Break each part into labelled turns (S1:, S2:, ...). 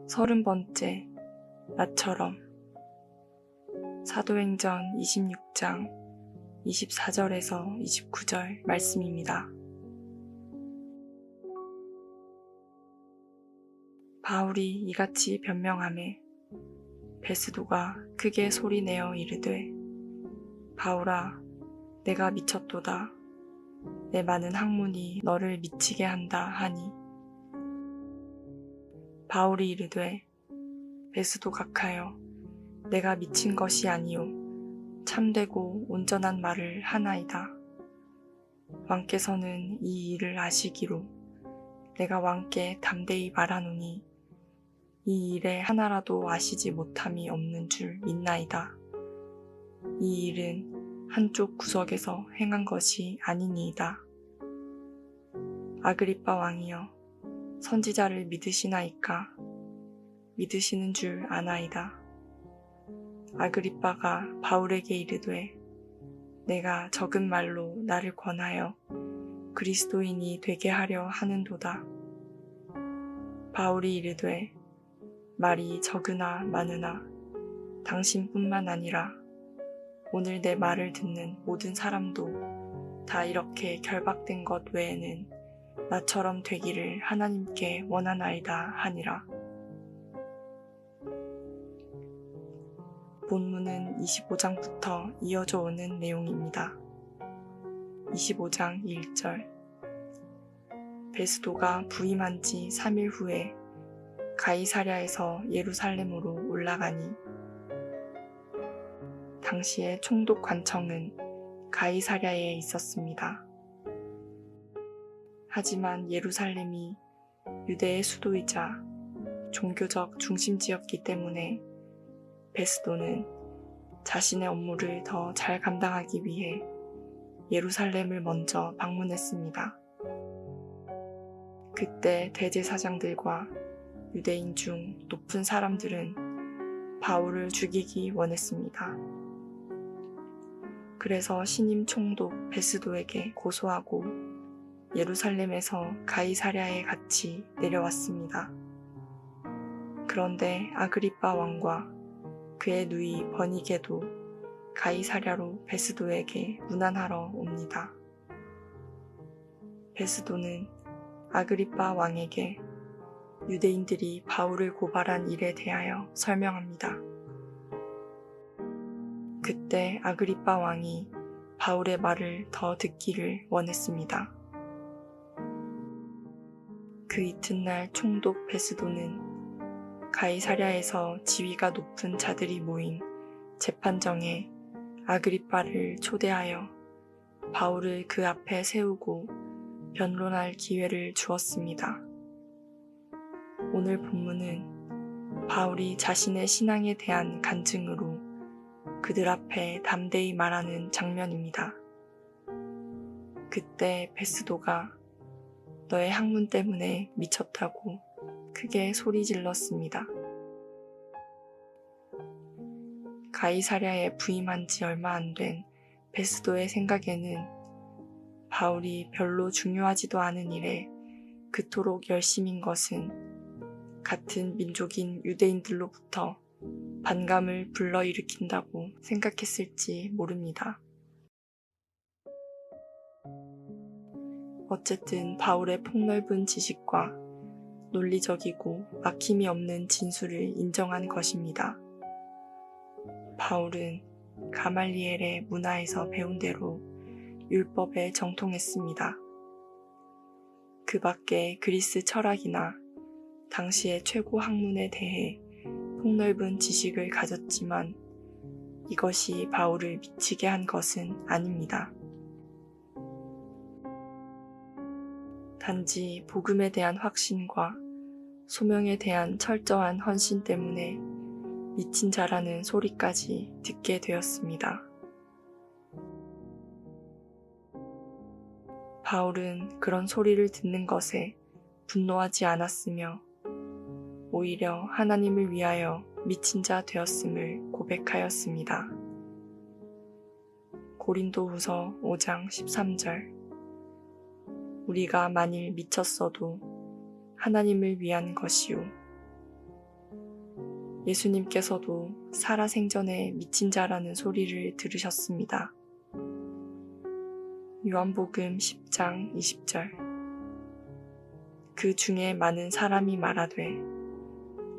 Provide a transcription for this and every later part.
S1: 30번째 나처럼. 사도행전 26장 24절에서 29절 말씀입니다. 바울이 이같이 변명하매 베스도가 크게 소리내어 이르되, 바울아, 내가 미쳤도다. 내 많은 학문이 너를 미치게 한다 하니. 바울이 이르되, 베스도 각하여, 내가 미친 것이 아니요 참되고 온전한 말을 하나이다. 왕께서는 이 일을 아시기로 내가 왕께 담대히 말하노니 이 일에 하나라도 아시지 못함이 없는 줄 믿나이다. 이 일은 한쪽 구석에서 행한 것이 아니니이다. 아그리빠 왕이여, 선지자를 믿으시나이까? 믿으시는 줄 아나이다. 아그리빠가 바울에게 이르되, 내가 적은 말로 나를 권하여 그리스도인이 되게 하려 하는도다. 바울이 이르되, 말이 적으나 많으나 당신뿐만 아니라 오늘 내 말을 듣는 모든 사람도 다 이렇게 결박된 것 외에는 나처럼 되기를 하나님께 원하나이다 하니라. 본문은 25장부터 이어져 오는 내용입니다. 25장 1절. 베스도가 부임한 지 3일 후에 가이사랴에서 예루살렘으로 올라가니, 당시의 총독 관청은 가이사랴에 있었습니다. 하지만 예루살렘이 유대의 수도이자 종교적 중심지였기 때문에 베스도는 자신의 업무를 더 잘 감당하기 위해 예루살렘을 먼저 방문했습니다. 그때 대제사장들과 유대인 중 높은 사람들은 바울을 죽이기 원했습니다. 그래서 신임 총독 베스도에게 고소하고 예루살렘에서 가이사랴에 같이 내려왔습니다. 그런데 아그리빠 왕과 그의 누이 버니게도 가이사랴로 베스도에게 문안하러 옵니다. 베스도는 아그리빠 왕에게 유대인들이 바울을 고발한 일에 대하여 설명합니다. 그때 아그리빠 왕이 바울의 말을 더 듣기를 원했습니다. 그 이튿날 총독 베스도는 가이사랴에서 지위가 높은 자들이 모인 재판정에 아그리빠를 초대하여 바울을 그 앞에 세우고 변론할 기회를 주었습니다. 오늘 본문은 바울이 자신의 신앙에 대한 간증으로 그들 앞에 담대히 말하는 장면입니다. 그때 베스도가 너의 학문 때문에 미쳤다고 크게 소리 질렀습니다. 가이사랴에 부임한 지 얼마 안 된 베스도의 생각에는 바울이 별로 중요하지도 않은 일에 그토록 열심인 것은 같은 민족인 유대인들로부터 반감을 불러일으킨다고 생각했을지 모릅니다. 어쨌든 바울의 폭넓은 지식과 논리적이고 막힘이 없는 진술을 인정한 것입니다. 바울은 가말리엘의 문화에서 배운 대로 율법에 정통했습니다. 그 밖에 그리스 철학이나 당시의 최고 학문에 대해 폭넓은 지식을 가졌지만 이것이 바울을 미치게 한 것은 아닙니다. 단지 복음에 대한 확신과 소명에 대한 철저한 헌신 때문에 미친 자라는 소리까지 듣게 되었습니다. 바울은 그런 소리를 듣는 것에 분노하지 않았으며 오히려 하나님을 위하여 미친 자 되었음을 고백하였습니다. 고린도후서 5장 13절. 우리가 만일 미쳤어도 하나님을 위한 것이요 예수님께서도 살아생전에 미친 자라는 소리를 들으셨습니다. 요한복음 10장 20절. 그 중에 많은 사람이 말하되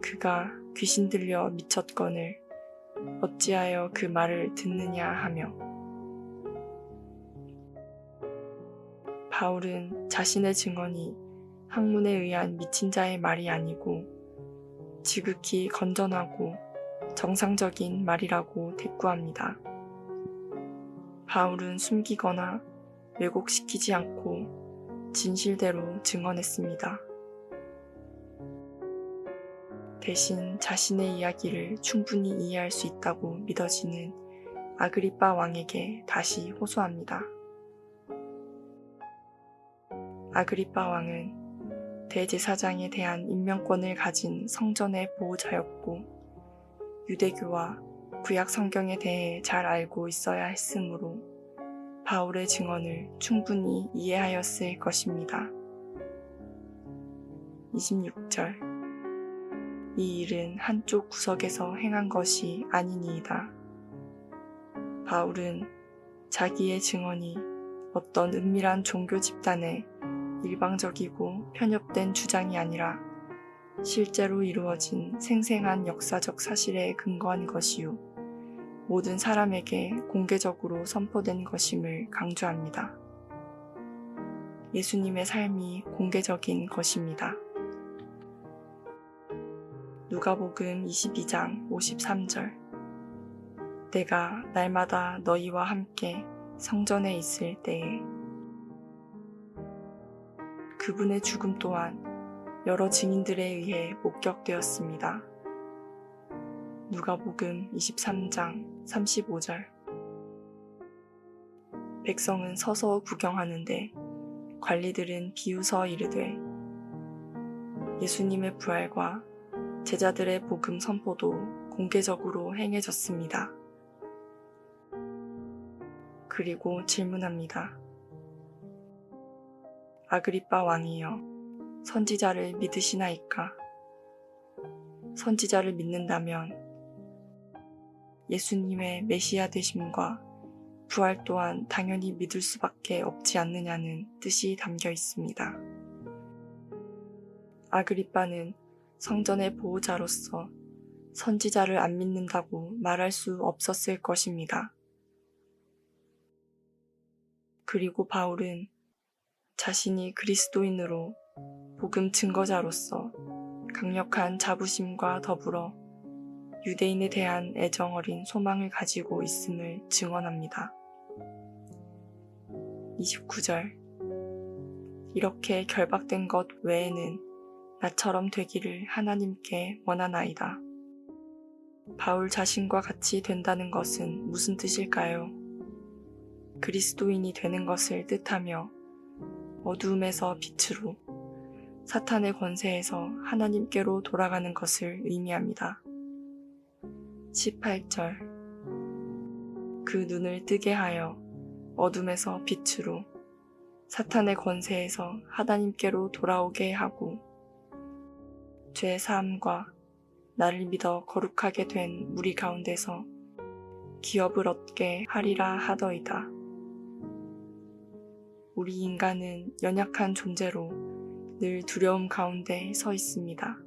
S1: 그가 귀신 들려 미쳤거늘 어찌하여 그 말을 듣느냐 하며. 바울은 자신의 증언이 학문에 의한 미친 자의 말이 아니고 지극히 건전하고 정상적인 말이라고 대꾸합니다. 바울은 숨기거나 왜곡시키지 않고 진실대로 증언했습니다. 대신 자신의 이야기를 충분히 이해할 수 있다고 믿어지는 아그리빠 왕에게 다시 호소합니다. 아그리빠 왕은 대제사장에 대한 임명권을 가진 성전의 보호자였고 유대교와 구약 성경에 대해 잘 알고 있어야 했으므로 바울의 증언을 충분히 이해하였을 것입니다. 26절. 이 일은 한쪽 구석에서 행한 것이 아니니이다. 바울은 자기의 증언이 어떤 은밀한 종교 집단의 일방적이고 편협된 주장이 아니라 실제로 이루어진 생생한 역사적 사실에 근거한 것이요 모든 사람에게 공개적으로 선포된 것임을 강조합니다. 예수님의 삶이 공개적인 것입니다. 누가복음 22장 53절. 내가 날마다 너희와 함께 성전에 있을 때에. 그분의 죽음 또한 여러 증인들에 의해 목격되었습니다. 누가복음 23장 35절. 백성은 서서 구경하는데 관리들은 비웃어 이르되 예수님의 부활과 제자들의 복음 선포도 공개적으로 행해졌습니다. 그리고 질문합니다. 아그리빠 왕이여, 선지자를 믿으시나이까? 선지자를 믿는다면 예수님의 메시아 되심과 부활 또한 당연히 믿을 수밖에 없지 않느냐는 뜻이 담겨 있습니다. 아그리빠는 성전의 보호자로서 선지자를 안 믿는다고 말할 수 없었을 것입니다. 그리고 바울은 자신이 그리스도인으로 복음 증거자로서 강력한 자부심과 더불어 유대인에 대한 애정 어린 소망을 가지고 있음을 증언합니다. 29절. 이렇게 결박된 것 외에는 나처럼 되기를 하나님께 원하나이다. 바울 자신과 같이 된다는 것은 무슨 뜻일까요? 그리스도인이 되는 것을 뜻하며 어두움에서 빛으로, 사탄의 권세에서 하나님께로 돌아가는 것을 의미합니다. 18절. 그 눈을 뜨게 하여 어둠에서 빛으로, 사탄의 권세에서 하나님께로 돌아오게 하고 죄 사함과 나를 믿어 거룩하게 된 무리 가운데서 기업을 얻게 하리라 하더이다. 우리 인간은 연약한 존재로 늘 두려움 가운데 서 있습니다.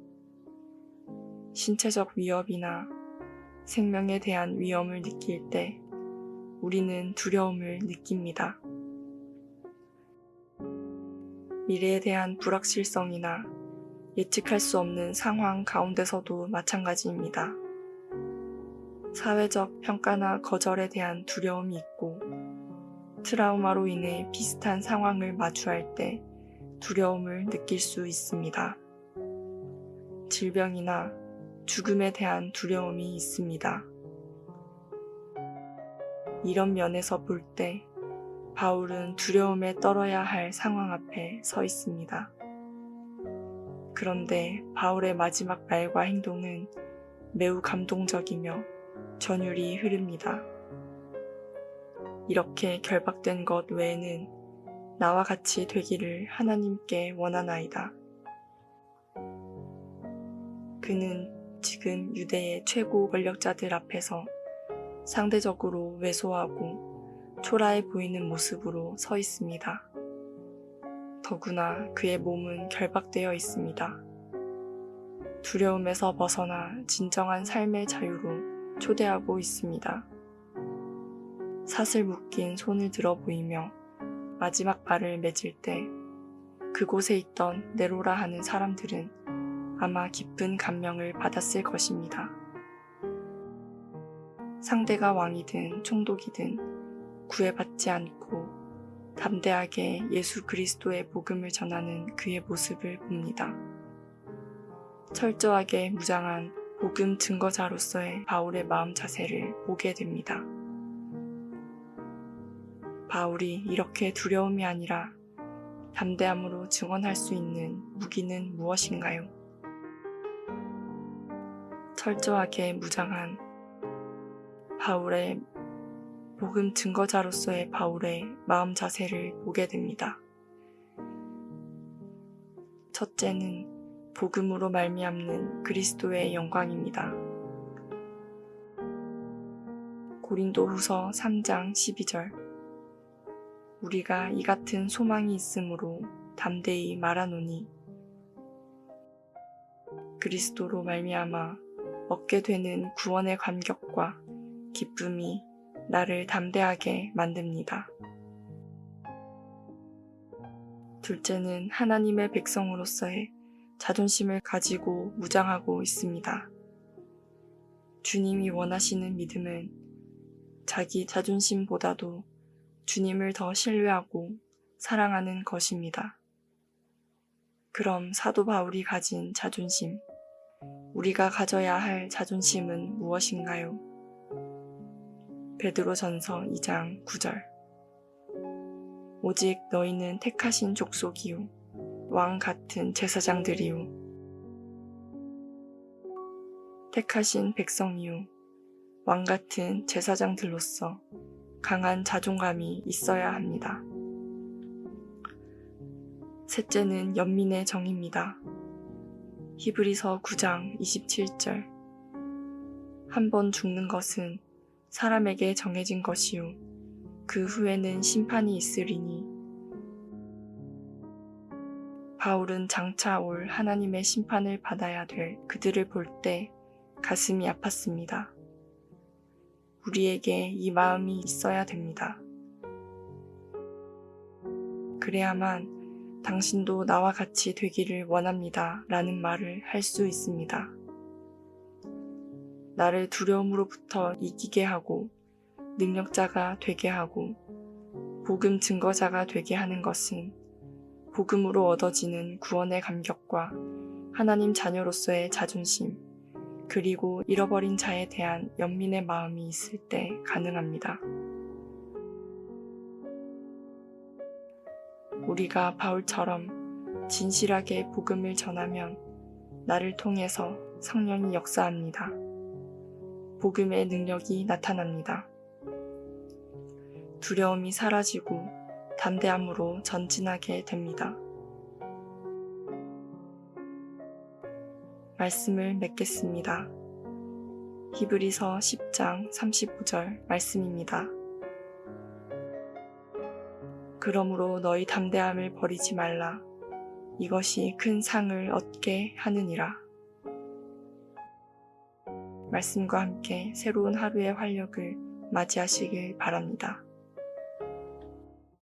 S1: 신체적 위협이나 생명에 대한 위험을 느낄 때 우리는 두려움을 느낍니다. 미래에 대한 불확실성이나 예측할 수 없는 상황 가운데서도 마찬가지입니다. 사회적 평가나 거절에 대한 두려움이 있고 트라우마로 인해 비슷한 상황을 마주할 때 두려움을 느낄 수 있습니다. 질병이나 죽음에 대한 두려움이 있습니다. 이런 면에서 볼 때 바울은 두려움에 떨어야 할 상황 앞에 서 있습니다. 그런데 바울의 마지막 말과 행동은 매우 감동적이며 전율이 흐릅니다. 이렇게 결박된 것 외에는 나와 같이 되기를 하나님께 원하나이다. 그는 지금 유대의 최고 권력자들 앞에서 상대적으로 왜소하고 초라해 보이는 모습으로 서 있습니다. 더구나 그의 몸은 결박되어 있습니다. 두려움에서 벗어나 진정한 삶의 자유로 초대하고 있습니다. 사슬 묶인 손을 들어 보이며 마지막 발을 맺을 때 그곳에 있던 네로라 하는 사람들은 아마 깊은 감명을 받았을 것입니다. 상대가 왕이든 총독이든 구애받지 않고 담대하게 예수 그리스도의 복음을 전하는 그의 모습을 봅니다. 철저하게 무장한 복음 증거자로서의 바울의 마음 자세를 보게 됩니다. 바울이 이렇게 두려움이 아니라 담대함으로 증언할 수 있는 무기는 무엇인가요? 철저하게 무장한 바울의 복음 증거자로서의 바울의 마음 자세를 보게 됩니다. 첫째는 복음으로 말미암는 그리스도의 영광입니다. 고린도후서 3장 12절 우리가 이 같은 소망이 있으므로 담대히 말하노니 그리스도로 말미암아 얻게 되는 구원의 감격과 기쁨이 나를 담대하게 만듭니다. 둘째는 하나님의 백성으로서의 자존심을 가지고 무장하고 있습니다. 주님이 원하시는 믿음은 자기 자존심보다도 주님을 더 신뢰하고 사랑하는 것입니다. 그럼 사도 바울이 가진 자존심, 우리가 가져야 할 자존심은 무엇인가요? 베드로전서 2장 9절 오직 너희는 택하신 족속이요 왕 같은 제사장들이요 택하신 백성이요 왕 같은 제사장들로서 강한 자존감이 있어야 합니다. 셋째는 연민의 정입니다. 히브리서 9장 27절 한 번 죽는 것은 사람에게 정해진 것이요 그 후에는 심판이 있으리니 바울은 장차 올 하나님의 심판을 받아야 될 그들을 볼 때 가슴이 아팠습니다. 우리에게 이 마음이 있어야 됩니다. 그래야만 당신도 나와 같이 되기를 원합니다 라는 말을 할 수 있습니다. 나를 두려움으로부터 이기게 하고 능력자가 되게 하고 복음 증거자가 되게 하는 것은 복음으로 얻어지는 구원의 감격과 하나님 자녀로서의 자존심, 그리고 잃어버린 자에 대한 연민의 마음이 있을 때 가능합니다. 우리가 바울처럼 진실하게 복음을 전하면 나를 통해서 성령이 역사합니다. 복음의 능력이 나타납니다. 두려움이 사라지고 담대함으로 전진하게 됩니다. 말씀을 맺겠습니다. 히브리서 10장 35절 말씀입니다. 그러므로 너희 담대함을 버리지 말라. 이것이 큰 상을 얻게 하느니라. 말씀과 함께 새로운 하루의 활력을 맞이하시길 바랍니다.